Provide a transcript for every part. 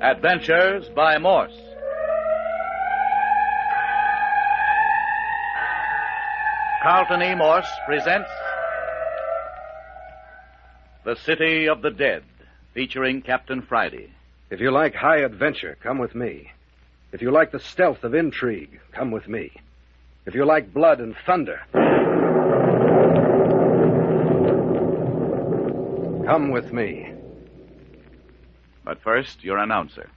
Adventures by Morse. Carlton E. Morse presents The City of the Dead, featuring Captain Friday. If you like high adventure, come with me. If you like the stealth of intrigue, come with me. If you like blood and thunder, come with me. But first, your announcer.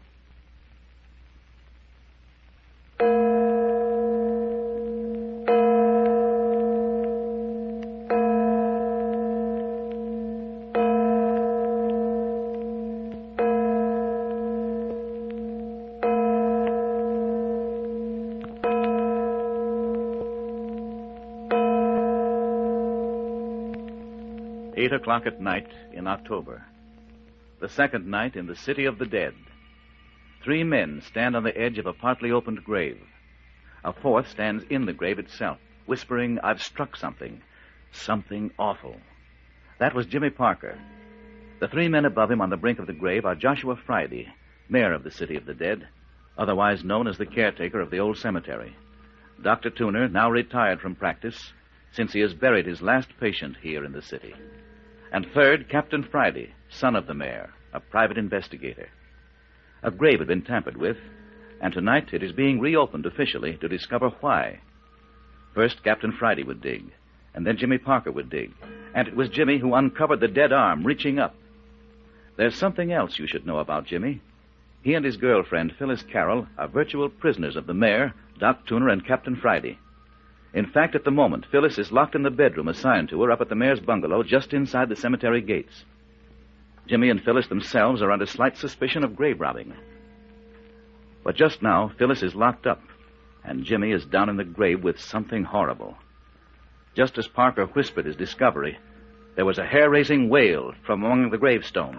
Eight o'clock at night in October. The second night in the City of the Dead. 3 men stand on the edge of a partly opened grave. A fourth stands in the grave itself, whispering, "I've struck something. Something awful." That was Jimmy Parker. The 3 men above him on the brink of the grave are Joshua Friday, mayor of the City of the Dead, otherwise known as the caretaker of the old cemetery. Dr. Tuner, now retired from practice, since he has buried his last patient here in the city. And third, Captain Friday, son of the mayor, a private investigator. A grave had been tampered with, and tonight it is being reopened officially to discover why. First, Captain Friday would dig, and then Jimmy Parker would dig, and it was Jimmy who uncovered the dead arm reaching up. There's something else you should know about Jimmy. He and his girlfriend, Phyllis Carroll, are virtual prisoners of the mayor, Doc Tuner, and Captain Friday. In fact, at the moment, Phyllis is locked in the bedroom assigned to her up at the mayor's bungalow just inside the cemetery gates. Jimmy and Phyllis themselves are under slight suspicion of grave robbing. But just now, Phyllis is locked up, and Jimmy is down in the grave with something horrible. Just as Parker whispered his discovery, there was a hair-raising wail from among the gravestones.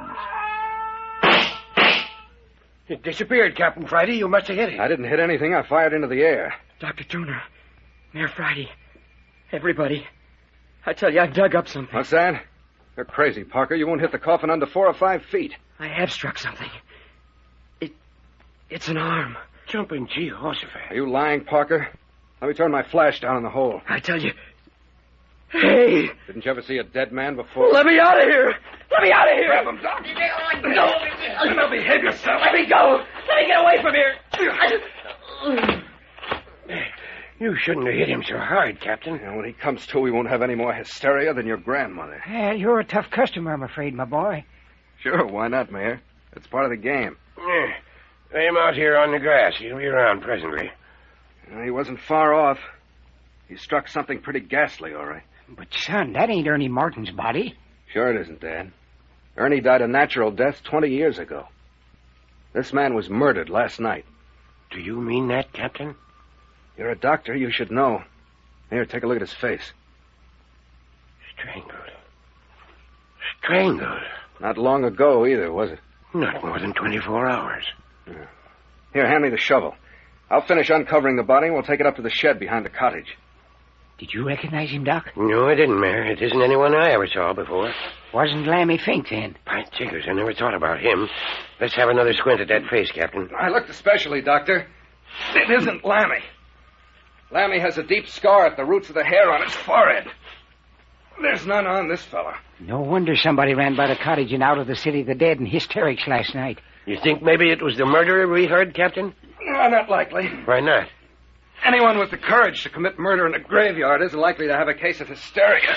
It disappeared, Captain Friday. You must have hit it. I didn't hit anything. I fired into the air. Dr. Tuner, Mayor Friday, everybody. I tell you, I've dug up something. What's that? You're crazy, Parker. You won't hit the coffin under 4 or 5 feet. I have struck something. It's an arm. Jumping Jehoshaphat. Are you lying, Parker? Let me turn my flash down in the hole. I tell you. Hey! Didn't you ever see a dead man before? Let me out of here! Let me out of here! Grab him, Doc. No! Now behave yourself. Let me go! Let me get away from here! You shouldn't have hit him so hard, Captain. You know, when he comes to, we won't have any more hysteria than your grandmother. Yeah, you're a tough customer, I'm afraid, my boy. Sure, why not, Mayor? It's part of the game. Yeah. Lay him out here on the grass. He'll be around presently. He wasn't far off. He struck something pretty ghastly, all right. But, son, that ain't Ernie Martin's body. Sure it isn't, Dad. Ernie died a natural death 20 years ago. This man was murdered last night. Do you mean that, Captain? You're a doctor. You should know. Here, take a look at his face. Strangled. Strangled. Not long ago, either, was it? Not more than 24 hours. Here, hand me the shovel. I'll finish uncovering the body, and we'll take it up to the shed behind the cottage. Did you recognize him, Doc? No, I didn't, Mayor. It isn't anyone I ever saw before. Wasn't Lammy Fink, then? By jiggers, I never thought about him. Let's have another squint at that face, Captain. I looked especially, Doctor. It isn't Lammy. Lammy has a deep scar at the roots of the hair on his forehead. There's none on this fella. No wonder somebody ran by the cottage and out of the City of the Dead in hysterics last night. You think maybe it was the murderer we heard, Captain? No, not likely. Why not? Anyone with the courage to commit murder in a graveyard isn't likely to have a case of hysteria.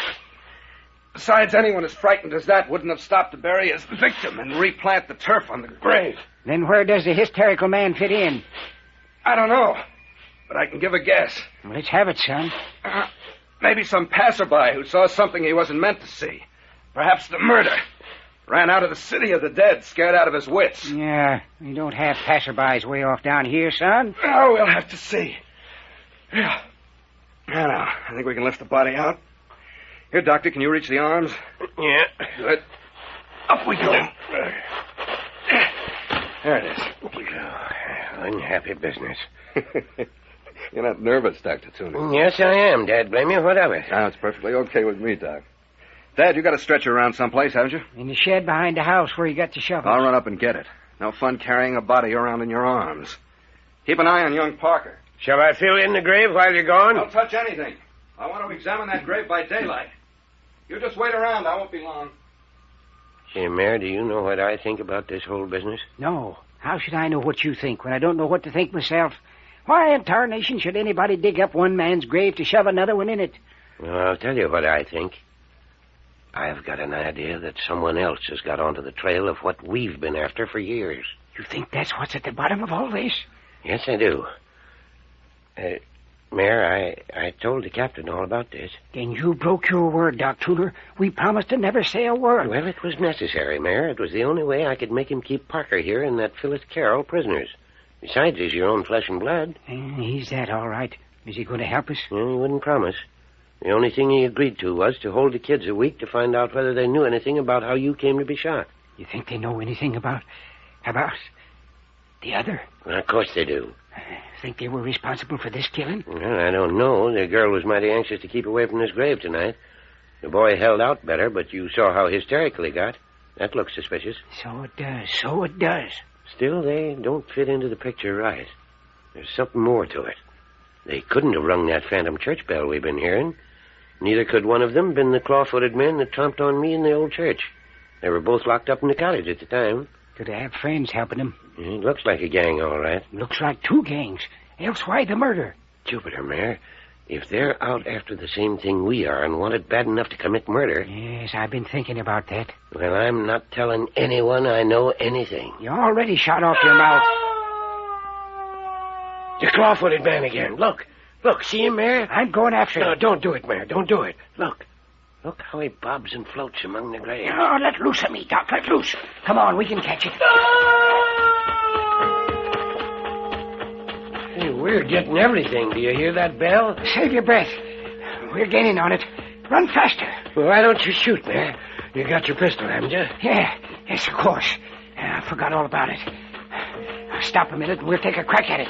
Besides, anyone as frightened as that wouldn't have stopped to bury his victim and replant the turf on the grave. Then where does the hysterical man fit in? I don't know, but I can give a guess. Well, let's have it, son. Maybe some passerby who saw something he wasn't meant to see. Perhaps the murder. Ran out of the City of the Dead, scared out of his wits. Yeah, we don't have passerbys way off down here, son. Oh, we'll have to see. Yeah. Now, I think we can lift the body out. Here, Doctor, can you reach the arms? Yeah. Good. Up we go. There it is. Oh, unhappy business. You're not nervous, Dr. Tuner. Yes, I am, Dad. Blame you. What of it? No, it's perfectly okay with me, Doc. Dad, you got a stretcher around someplace, haven't you? In the shed behind the house where you got the shovel. I'll run up and get it. No fun carrying a body around in your arms. Keep an eye on young Parker. Shall I fill in the grave while you're gone? Don't touch anything. I want to examine that grave by daylight. You just wait around. I won't be long. Say, Mayor, do you know what I think about this whole business? No. How should I know what you think when I don't know what to think myself? Why in tarnation should anybody dig up one man's grave to shove another one in it? Well, I'll tell you what I think. I've got an idea that someone else has got onto the trail of what we've been after for years. You think that's what's at the bottom of all this? Yes, I do. Mayor, I told the captain all about this. Then you broke your word, Doc Tudor. We promised to never say a word. Well, it was necessary, Mayor. It was the only way I could make him keep Parker here and that Phyllis Carroll prisoners. Besides, he's your own flesh and blood. He's that, all right. Is he going to help us? Well, he wouldn't promise. The only thing he agreed to was to hold the kids a week to find out whether they knew anything about how you came to be shot. You think they know anything about the other? Well, of course they do. Think they were responsible for this killing? Well, I don't know. The girl was mighty anxious to keep away from this grave tonight. The boy held out better, but you saw how hysterical he got. That looks suspicious. So it does. Still, they don't fit into the picture right. There's something more to it. They couldn't have rung that phantom church bell we've been hearing. Neither could one of them been the claw-footed men that tromped on me in the old church. They were both locked up in the cottage at the time. Could they have friends helping them? It looks like a gang, all right. Looks like two gangs. Else why the murder? Jupiter, Mayor, if they're out after the same thing we are and want it bad enough to commit murder... Yes, I've been thinking about that. Well, I'm not telling anyone I know anything. You already shot off your mouth. The claw-footed man again. Look, see him, Mayor? I'm going after him. No, don't do it, Mayor. Don't do it. Look how he bobs and floats among the graves. Oh, let loose of me, Doc. Let loose. Come on, we can catch it. Hey, we're getting everything. Do you hear that bell? Save your breath. We're gaining on it. Run faster. Well, why don't you shoot, Mayor? You got your pistol, haven't you? Yes, of course. I forgot all about it. Stop a minute and we'll take a crack at it.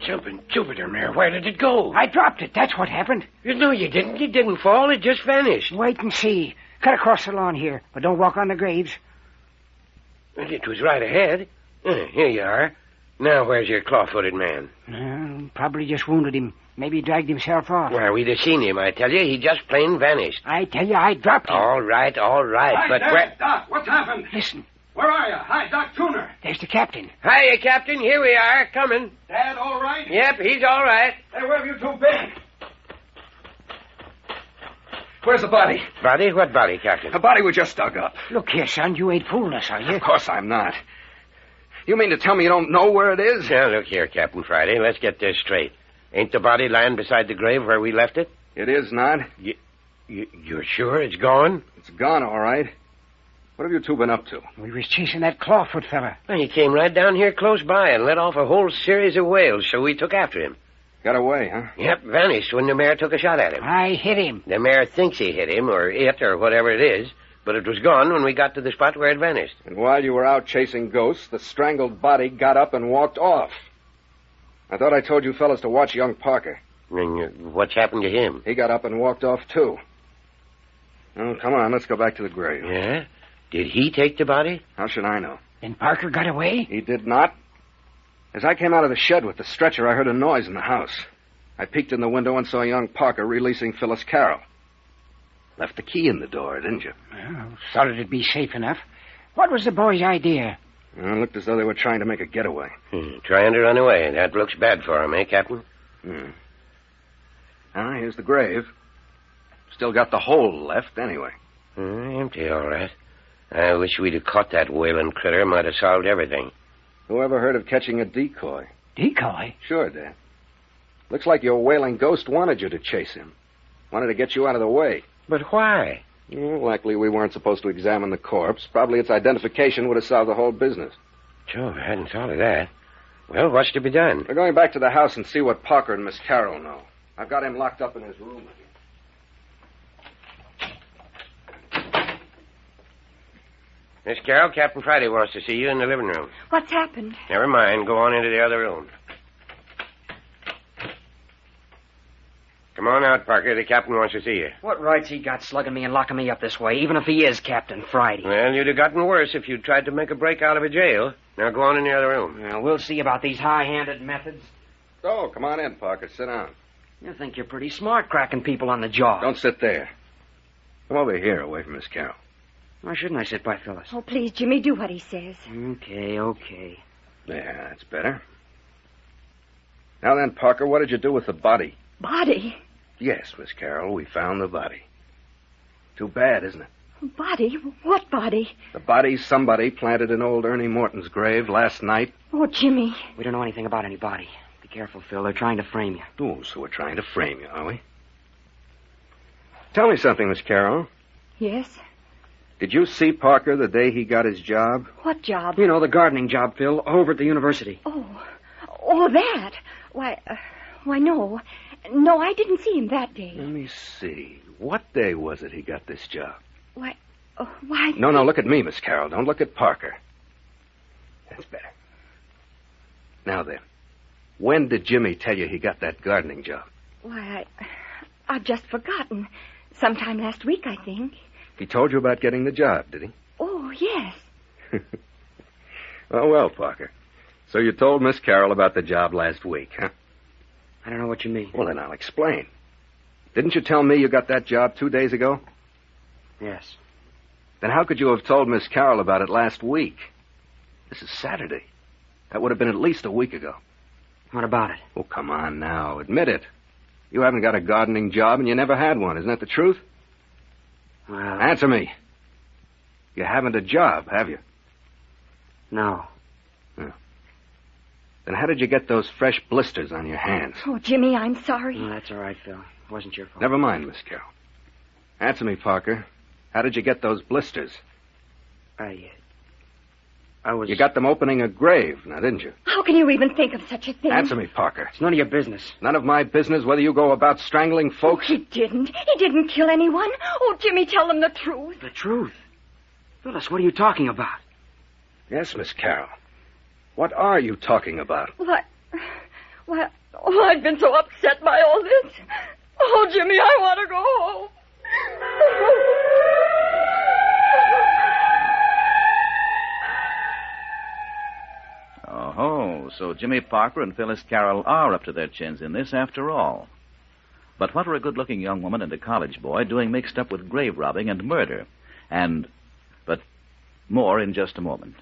Jumping Jupiter, Mayor. Where did it go? I dropped it. That's what happened. No, you didn't. It didn't fall. It just vanished. Wait and see. Cut across the lawn here, but don't walk on the graves. It was right ahead. Here you are. Now, where's your claw-footed man? Probably just wounded him. Maybe he dragged himself off. Well, we'd have seen him, I tell you. He just plain vanished. I tell you, I dropped him. All right. Hi, But Dad, where... Doc, what's happened? Listen, Where are you? Hi, Doc Tuner. there's the captain. Hiya, Captain. Here we are. Coming. Dad, all right? Yep, he's all right. Hey, where have you two been? Where's the body? Body? What body, Captain? The body we just dug up. Look here, son, you ain't fooling us, are you? Of course I'm not. You mean to tell me you don't know where it is? Now, look here, Captain Friday. Let's get this straight. Ain't the body lying beside the grave where we left it? It is not. You're sure it's gone? It's gone, all right. What have you two been up to? We was chasing that clawfoot fella. Well, he came right down here close by and let off a whole series of wails, so we took after him. Got away, huh? Yep, vanished when the mayor took a shot at him. I hit him. The mayor thinks he hit him, or it, or whatever it is, but it was gone when we got to the spot where it vanished. And while you were out chasing ghosts, the strangled body got up and walked off. I thought I told you fellas to watch young Parker. And what's happened to him? He got up and walked off, too. Oh, come on, let's go back to the grave. Yeah? Did he take the body? How should I know? Then Parker got away? He did not. As I came out of the shed with the stretcher, I heard a noise in the house. I peeked in the window and saw young Parker releasing Phyllis Carroll. Left the key in the door, didn't you? Well, thought it'd be safe enough. What was the boy's idea? Well, it looked as though they were trying to make a getaway. Trying to run away. That looks bad for him, Captain? Here's the grave. Still got the hole left, anyway. Empty, all right. I wish we'd have caught that wailing critter. Might have solved everything. Who ever heard of catching a decoy? Decoy? Sure, Dad. Looks like your wailing ghost wanted you to chase him. Wanted to get you out of the way. But why? Likely we weren't supposed to examine the corpse. Probably its identification would have solved the whole business. Sure, I hadn't thought of that. Well, what's to be done? We're going back to the house and see what Parker and Miss Carroll know. I've got him locked up in his room. Miss Carroll, Captain Friday wants to see you in the living room. What's happened? Never mind. Go on into the other room. Come on out, Parker. The captain wants to see you. What right's he got slugging me and locking me up this way, even if he is Captain Friday? Well, you'd have gotten worse if you'd tried to make a break out of a jail. Now go on in the other room. Well, we'll see about these high-handed methods. Oh, come on in, Parker. Sit down. You think you're pretty smart cracking people on the jaw. Don't sit there. Come over here, away from Miss Carroll. Why shouldn't I sit by Phyllis? Oh, please, Jimmy, do what he says. Okay. There, that's better. Now then, Parker, what did you do with the body? Body? Yes, Miss Carroll, we found the body. Too bad, isn't it? Body? What body? The body somebody planted in old Ernie Morton's grave last night. Oh, Jimmy. We don't know anything about any body. Be careful, Phil. They're trying to frame you. Oh, so we're trying to frame you, are we? Tell me something, Miss Carroll. Yes? Did you see Parker the day he got his job? What job? You know, the gardening job, Phil, over at the university. Oh, that. Why, no. No, I didn't see him that day. Let me see. What day was it he got this job? Why... No, look at me, Miss Carroll. Don't look at Parker. That's better. Now then, when did Jimmy tell you he got that gardening job? Why, I've just forgotten. Sometime last week, I think. He told you about getting the job, did he? Oh, yes. Oh, well, Parker. So you told Miss Carroll about the job last week, huh? I don't know what you mean. Well, then I'll explain. Didn't you tell me you got that job 2 days ago? Yes. Then how could you have told Miss Carroll about it last week? This is Saturday. That would have been at least a week ago. What about it? Oh, come on now. Admit it. You haven't got a gardening job and you never had one. Isn't that the truth? Well... Answer me. You haven't a job, have you? No. Then how did you get those fresh blisters on your hands? Oh, Jimmy, I'm sorry. No, that's all right, Phil. It wasn't your fault. Never mind, Miss Carroll. Answer me, Parker. How did you get those blisters? I was... You got them opening a grave, now, didn't you? How can you even think of such a thing? Answer me, Parker. It's none of your business. None of my business whether you go about strangling folks. He didn't. He didn't kill anyone. Oh, Jimmy, tell them the truth. The truth? Phyllis, what are you talking about? Yes, Miss Carroll. What are you talking about? Why, I've been so upset by all this. Oh, Jimmy, I want to go home. Oh, so Jimmy Parker and Phyllis Carroll are up to their chins in this after all. But what are a good-looking young woman and a college boy doing mixed up with grave robbing and murder? But more in just a moment.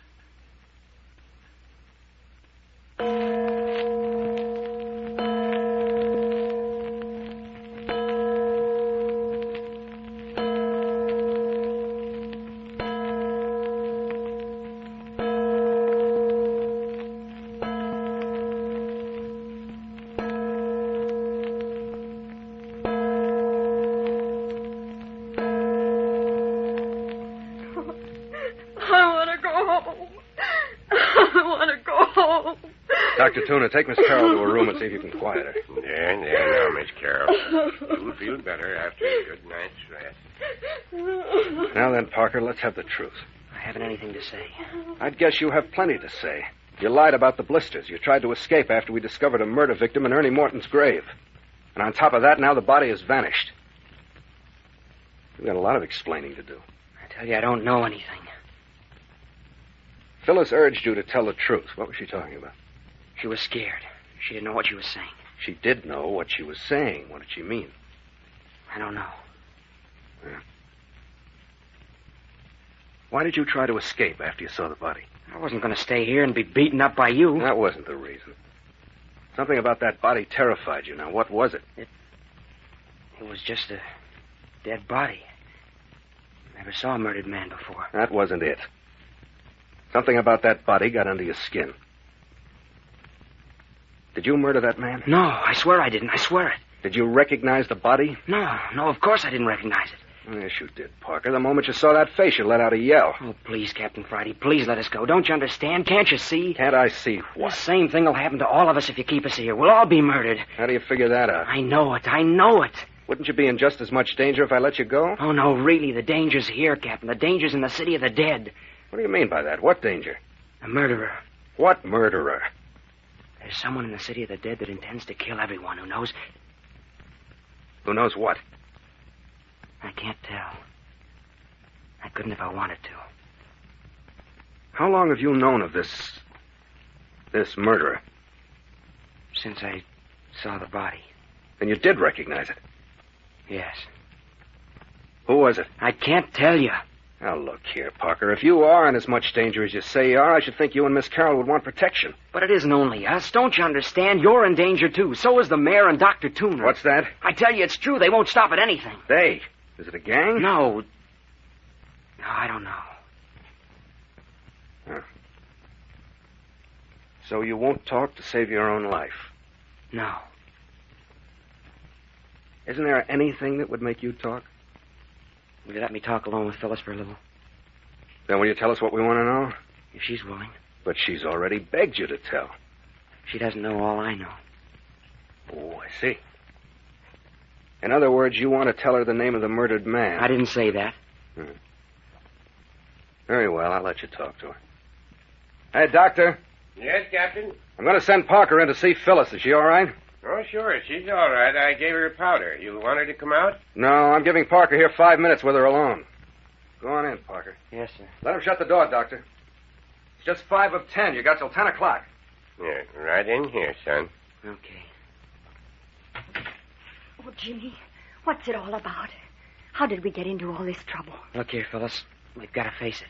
Dr. Tuna, take Miss Carroll to her room and see if you can quiet her. There, now, Miss Carroll. You'll feel better after a good night's rest. Now then, Parker, let's have the truth. I haven't anything to say. I'd guess you have plenty to say. You lied about the blisters. You tried to escape after we discovered a murder victim in Ernie Morton's grave. And on top of that, now the body has vanished. You've got a lot of explaining to do. I tell you, I don't know anything. Phyllis urged you to tell the truth. What was she talking about? She was scared. She didn't know what she was saying. She did know what she was saying. What did she mean? I don't know. Yeah. Why did you try to escape after you saw the body? I wasn't going to stay here and be beaten up by you. That wasn't the reason. Something about that body terrified you. Now, what was it? It was just a dead body. Never saw a murdered man before. That wasn't it. Something about that body got under your skin. Did you murder that man? No, I swear I didn't. I swear it. Did you recognize the body? No, of course I didn't recognize it. Yes, you did, Parker. The moment you saw that face, you let out a yell. Oh, please, Captain Friday, please let us go. Don't you understand? Can't you see? Can't I see what? The same thing will happen to all of us if you keep us here. We'll all be murdered. How do you figure that out? I know it. Wouldn't you be in just as much danger if I let you go? Oh, no, really, the danger's here, Captain. The danger's in the city of the dead. What do you mean by that? What danger? A murderer. What murderer? There's someone in the city of the dead that intends to kill everyone who knows. Who knows what? I can't tell. I couldn't if I wanted to. How long have you known of this murderer? Since I saw the body. And you did recognize it? Yes. Who was it? I can't tell you. Now, look here, Parker. If you are in as much danger as you say you are, I should think you and Miss Carroll would want protection. But it isn't only us. Don't you understand? You're in danger, too. So is the mayor and Dr. Tooner. What's that? I tell you, it's true. They won't stop at anything. They? Is it a gang? No. No, I don't know. Huh. So you won't talk to save your own life? No. Isn't there anything that would make you talk? Will you let me talk alone with Phyllis for a little? Then will you tell us what we want to know? If she's willing. But she's already begged you to tell. She doesn't know all I know. Oh, I see. In other words, you want to tell her the name of the murdered man. I didn't say that. Very well, I'll let you talk to her. Hey, Doctor. Yes, Captain? I'm going to send Parker in to see Phyllis. Is she all right? Oh, sure. She's all right. I gave her a powder. You want her to come out? No, I'm giving Parker here 5 minutes with her alone. Go on in, Parker. Yes, sir. Let him shut the door, Doctor. It's just 5 of 10. You got till 10 o'clock. Yeah, right in here, son. Okay. Oh, Jimmy, what's it all about? How did we get into all this trouble? Look here, Phyllis. We've got to face it.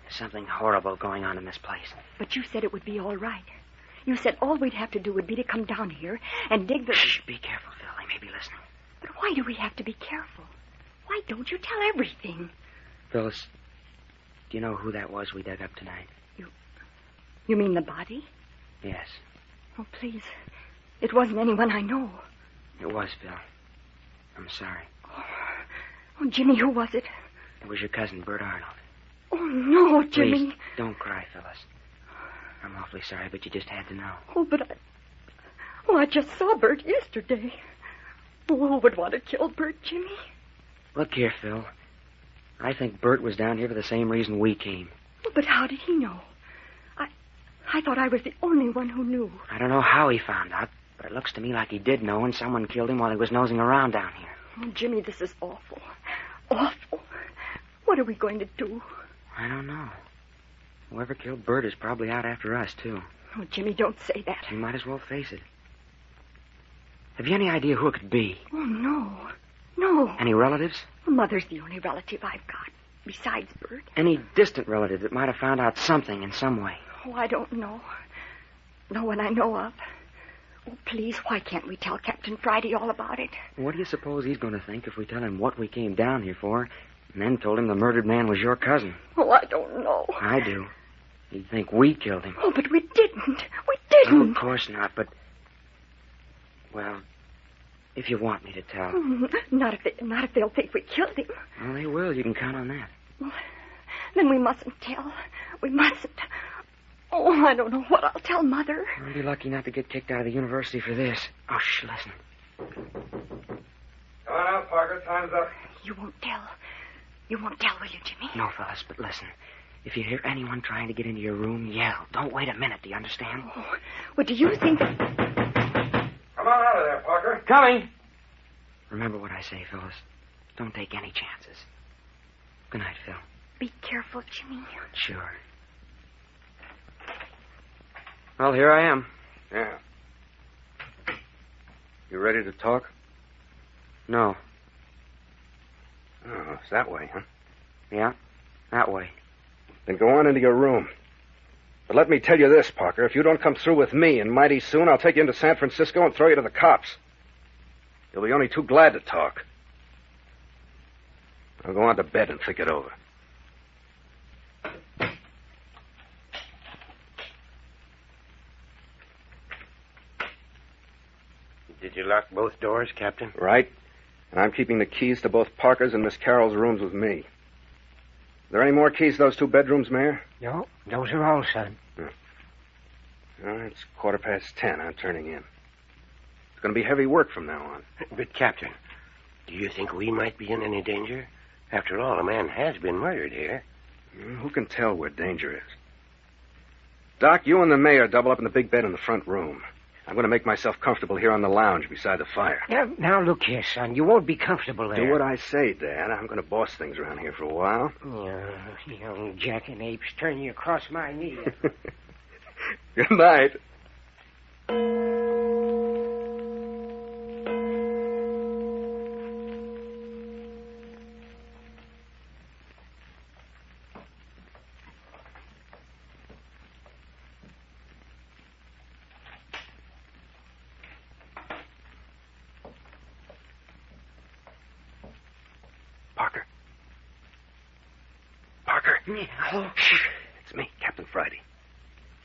There's something horrible going on in this place. But you said it would be all right. You said all we'd have to do would be to come down here and dig the... Shh, be careful, Phil. They may be listening. But why do we have to be careful? Why don't you tell everything? Phyllis, do you know who that was we dug up tonight? You mean the body? Yes. Oh, please. It wasn't anyone I know. It was, Phil. I'm sorry. Oh, Jimmy, who was it? It was your cousin, Bert Arnold. Oh, no, Jimmy. Please, don't cry, Phyllis. I'm awfully sorry, but you just had to know. Oh, but I just saw Bert yesterday. Oh, who would want to kill Bert, Jimmy? Look here, Phil. I think Bert was down here for the same reason we came. Oh, but how did he know? I thought I was the only one who knew. I don't know how he found out, but it looks to me like he did know, and someone killed him while he was nosing around down here. Oh, Jimmy, this is awful. Awful. What are we going to do? I don't know. Whoever killed Bert is probably out after us, too. Oh, Jimmy, don't say that. We might as well face it. Have you any idea who it could be? Oh, no. No. Any relatives? Mother's the only relative I've got, besides Bert. Any distant relative that might have found out something in some way? Oh, I don't know. No one I know of. Oh, please, why can't we tell Captain Friday all about it? What do you suppose he's going to think if we tell him what we came down here for, and then told him the murdered man was your cousin? Oh, I don't know. I do. He'd think we killed him. Oh, but we didn't. We didn't. Oh, of course not, but... Well, if you want me to tell. Not if they'll think we killed him. Well, they will. You can count on that. Well, then we mustn't tell. We mustn't. Oh, I don't know what I'll tell Mother. I'll be lucky not to get kicked out of the university for this. Oh, shh, listen. Come on out, Parker. Time's up. You won't tell. You won't tell, will you, Jimmy? No, fellas, but listen. If you hear anyone trying to get into your room, yell. Don't wait a minute, do you understand? Oh, well, do you think... Come on out of there, Parker. Coming! Remember what I say, fellas. Don't take any chances. Good night, Phil. Be careful, Jimmy. Sure. Well, here I am. Yeah. You ready to talk? No. Oh, it's that way, huh? Yeah, that way. Then go on into your room. But let me tell you this, Parker. If you don't come through with me, and mighty soon, I'll take you into San Francisco and throw you to the cops. You'll be only too glad to talk. I'll go on to bed and think it over. Did you lock both doors, Captain? Right. And I'm keeping the keys to both Parker's and Miss Carroll's rooms with me. Are there any more keys to those 2 bedrooms, Mayor? No, those are all, son. Well, it's 10:15. I'm turning in. It's going to be heavy work from now on. But, Captain, do you think we might be in any danger? After all, a man has been murdered here. Who can tell where danger is? Doc, you and the mayor double up in the big bed in the front room. I'm going to make myself comfortable here on the lounge beside the fire. Now, look here, son. You won't be comfortable there. Do what I say, Dad. I'm going to boss things around here for a while. Young jackanapes, turn you across my knee. Good night. Parker. Yeah, hello? Shh. It's me, Captain Friday.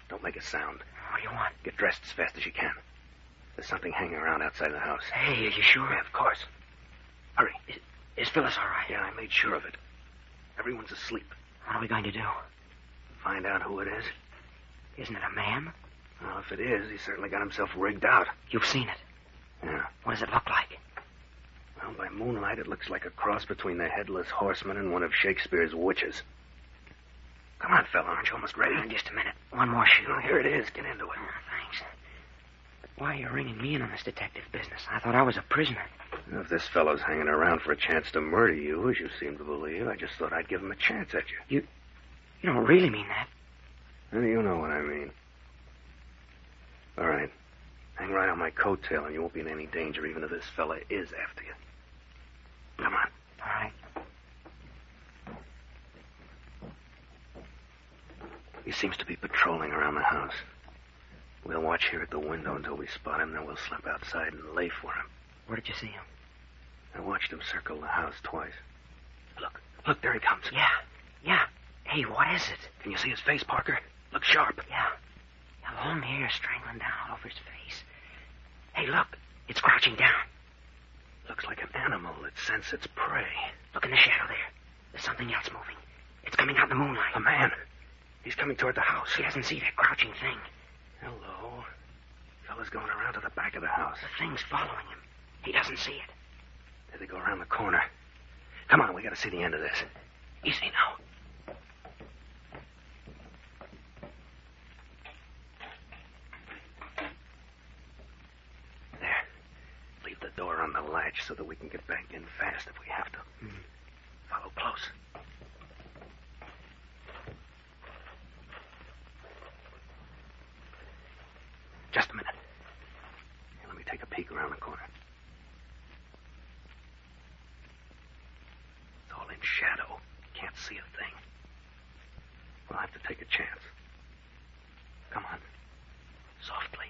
Don't make a sound. What do you want? Get dressed as fast as you can. There's something hanging around outside the house. Hey, are you sure? Yeah, of course. Hurry. Is Phyllis all right? Yeah, I made sure of it. Everyone's asleep. What are we going to do? Find out who it is. Isn't it a man? Well, if it is, he's certainly got himself rigged out. You've seen it. Yeah. What does it look like? Well, by moonlight, it looks like a cross between the Headless Horseman and one of Shakespeare's witches. Come on, fella. Aren't you almost ready? Just a minute. One more shoe. Oh, here it is. Get into it. Thanks. Why are you ringing me in on this detective business? I thought I was a prisoner. If this fellow's hanging around for a chance to murder you, as you seem to believe, I just thought I'd give him a chance at you. You don't really mean that. Well, you know what I mean. All right. Hang right on my coattail, and you won't be in any danger, even if this fella is after you. Come on. All right. He seems to be patrolling around the house. We'll watch here at the window until we spot him, then we'll slip outside and lay for him. Where did you see him? I watched him circle the house twice. Look, there he comes. Yeah. Hey, what is it? Can you see his face, Parker? Look sharp. Yeah, long hair strangling down all over his face. Hey, look. It's crouching down. Looks like an animal that scents its prey. Look in the shadow there. There's something else moving. It's coming out in the moonlight. A man. He's coming toward the house. He doesn't see that crouching thing. Hello. Fella's going around to the back of the house. The thing's following him. He doesn't see it. There they go around the corner. Come on, we got to see the end of this. Easy now. There. Leave the door on the latch so that we can get back in fast if we have to. Follow close. Just a minute. Here, let me take a peek around the corner. It's all in shadow. Can't see a thing. We'll have to take a chance. Come on. Softly.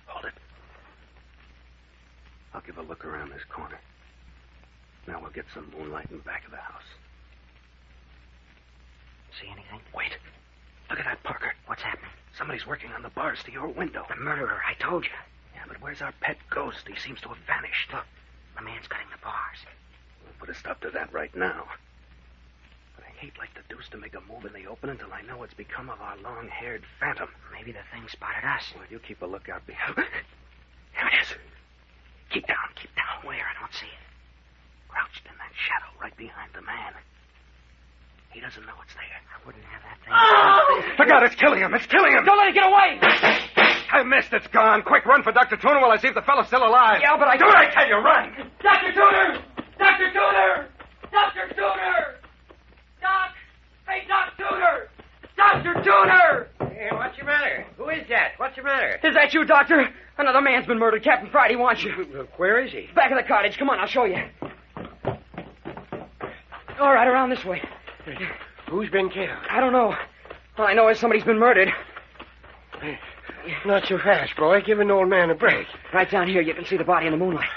Hold it. I'll give a look around this corner. Now we'll get some moonlight in the back of the house. See anything? Wait. Look at that, Parker. What's happening? Somebody's working on the bars to your window. The murderer, I told you. Yeah, but where's our pet ghost? He seems to have vanished. Look, the man's cutting the bars. We'll put a stop to that right now. But I hate like the deuce to make a move in the open until I know what's become of our long-haired phantom. Maybe the thing spotted us. Well, you keep a lookout behind. There it is. Keep down. Where? I don't see it. Crouched in that shadow right behind the man. He doesn't know it's there. I wouldn't have that thing. Oh! Look out, it's killing him. Don't let it get away! I missed. It's gone. Quick, run for Dr. Tooner while I see if the fellow's still alive. Yeah, but Do what I tell you. Run. Dr. Tooner! Dr. Tooner! Dr. Tooner! Doc! Hey, Doc Tooner! Dr. Tooner! Hey, what's your matter? Who is that? What's your matter? Is that you, Doctor? Another man's been murdered. Captain Friday wants you. Where is he? Back of the cottage. Come on, I'll show you. All right, around this way. Who's been killed? I don't know. All I know is somebody's been murdered. Not so fast, boy. Give an old man a break. Right down here, you can see the body in the moonlight.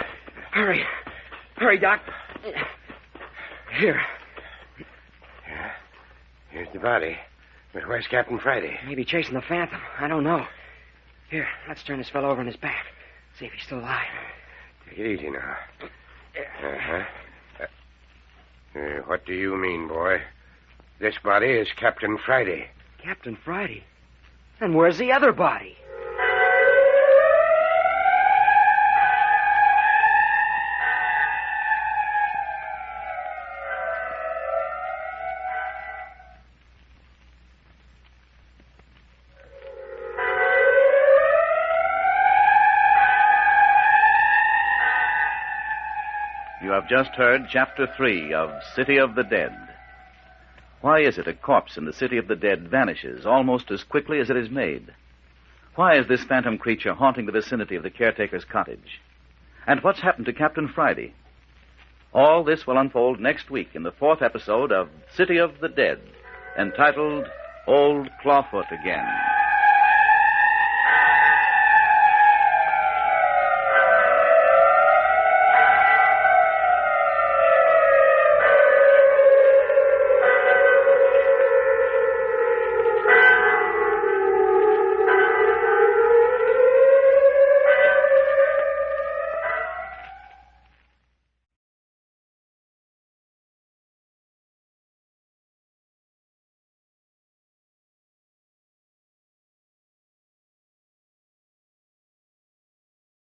Hurry. Hurry, Doc. Here. Yeah. Here's the body. But where's Captain Friday? Maybe chasing the phantom. I don't know. Here, let's turn this fellow over on his back. See if he's still alive. Take it easy now. Uh-huh. What do you mean, boy? This body is Captain Friday. Captain Friday? And where's the other body? You have just heard Chapter 3 of City of the Dead. Why is it a corpse in the City of the Dead vanishes almost as quickly as it is made? Why is this phantom creature haunting the vicinity of the caretaker's cottage? And what's happened to Captain Friday? All this will unfold next week in the 4th episode of City of the Dead, entitled Old Clawfoot Again.